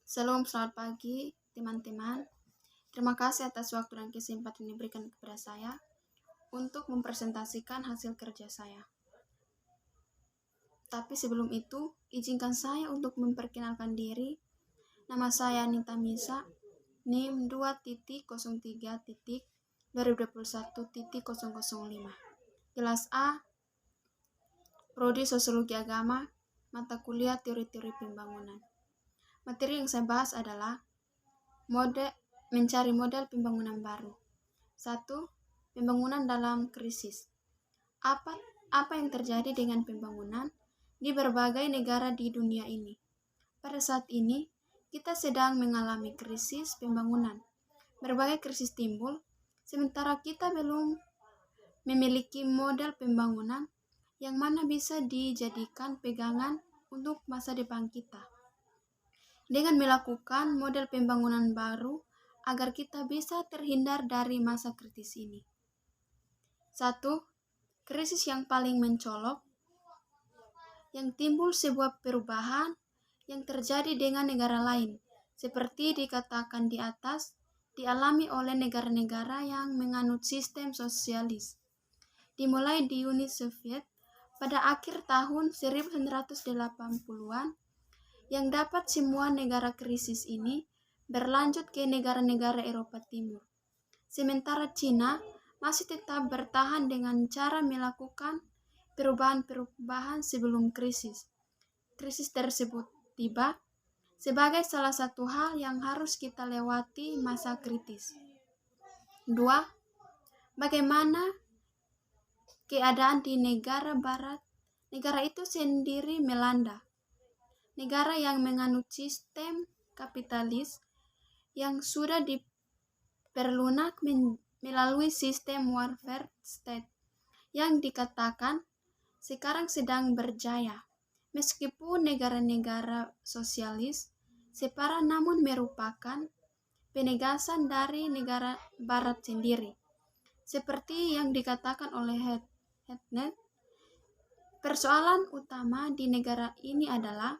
Selamat pagi teman-teman. Terima kasih atas waktu dan kesempatan yang diberikan kepada saya untuk mempresentasikan hasil kerja saya. Tapi sebelum itu, izinkan saya untuk memperkenalkan diri. Nama saya Nita Misa, NIM 2.3.2021.005. Kelas A, Prodi Sosiologi Agama, mata kuliah Teori-Teori Pembangunan. Materi yang saya bahas adalah mencari model pembangunan baru. 1. Pembangunan dalam krisis. Apa yang terjadi dengan pembangunan di berbagai negara di dunia ini? Pada saat ini, kita sedang mengalami krisis pembangunan. Berbagai krisis timbul, sementara kita belum memiliki model pembangunan yang mana bisa dijadikan pegangan untuk masa depan kita. Dengan melakukan model pembangunan baru agar kita bisa terhindar dari masa kritis ini. 1. Krisis yang paling mencolok yang timbul sebuah perubahan yang terjadi dengan negara lain, seperti dikatakan di atas, dialami oleh negara-negara yang menganut sistem sosialis. Dimulai di Uni Soviet pada akhir tahun 1980-an, yang dapat semua negara krisis ini berlanjut ke negara-negara Eropa Timur. Sementara Cina masih tetap bertahan dengan cara melakukan perubahan-perubahan sebelum krisis. Krisis tersebut tiba sebagai salah satu hal yang harus kita lewati masa kritis. 2. Bagaimana keadaan di negara barat? Negara itu sendiri melanda. Negara yang menganut sistem kapitalis yang sudah diperlunak melalui sistem welfare state yang dikatakan sekarang sedang berjaya. Meskipun negara-negara sosialis separa namun merupakan penegasan dari negara barat sendiri. Seperti yang dikatakan oleh Hednet, persoalan utama di negara ini adalah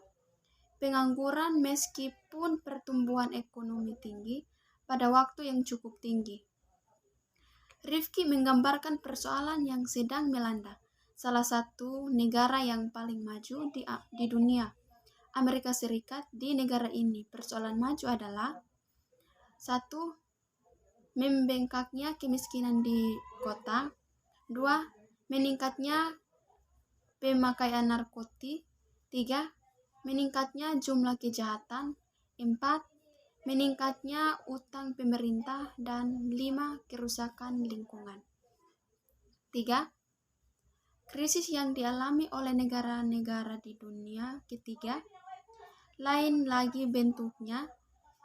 pengangguran meskipun pertumbuhan ekonomi tinggi pada waktu yang cukup tinggi. Rifki menggambarkan persoalan yang sedang melanda salah satu negara yang paling maju di dunia, Amerika Serikat. Di negara ini, persoalan maju adalah 1. Membengkaknya kemiskinan di kota. 2. Meningkatnya pemakaian narkotik. 3. Meningkatnya jumlah kejahatan. 4. Meningkatnya utang pemerintah. Dan 5. Kerusakan lingkungan. 3. Krisis yang dialami oleh negara-negara di dunia ketiga. Lain lagi bentuknya.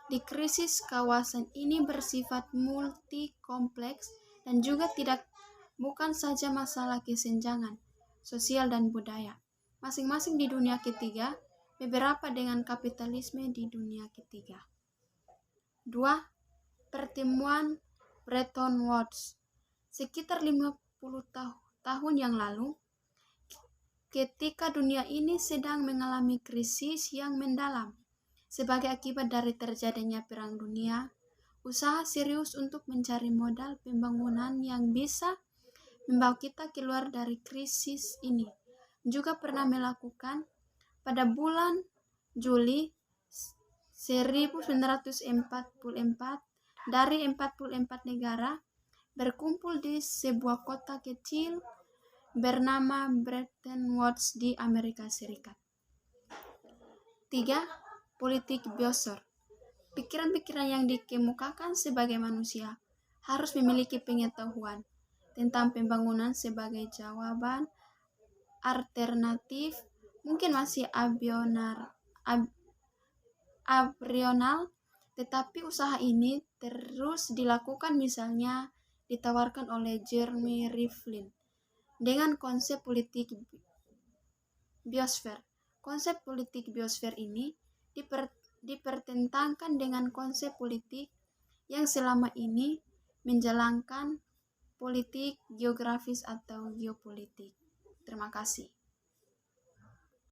Di krisis kawasan ini bersifat multi kompleks dan juga bukan saja masalah kesenjangan sosial dan budaya masing-masing di dunia ketiga, beberapa dengan kapitalisme di dunia ketiga. 2. Pertemuan Bretton Woods. Sekitar 50 tahun yang lalu, ketika dunia ini sedang mengalami krisis yang mendalam sebagai akibat dari terjadinya Perang Dunia, usaha serius untuk mencari modal pembangunan yang bisa membawa kita keluar dari krisis ini juga pernah melakukan pada bulan Juli 1944 dari 44 negara berkumpul di sebuah kota kecil bernama Bretton Woods di Amerika Serikat. 3. Politik biosfer. Pikiran-pikiran yang dikemukakan sebagai manusia harus memiliki pengetahuan tentang pembangunan sebagai jawaban alternatif, mungkin masih abrional, tetapi usaha ini terus dilakukan, misalnya ditawarkan oleh Jeremy Rifkin dengan konsep politik biosfer. Konsep politik biosfer ini dipertentangkan dengan konsep politik yang selama ini menjalankan politik geografis atau geopolitik. Terima kasih.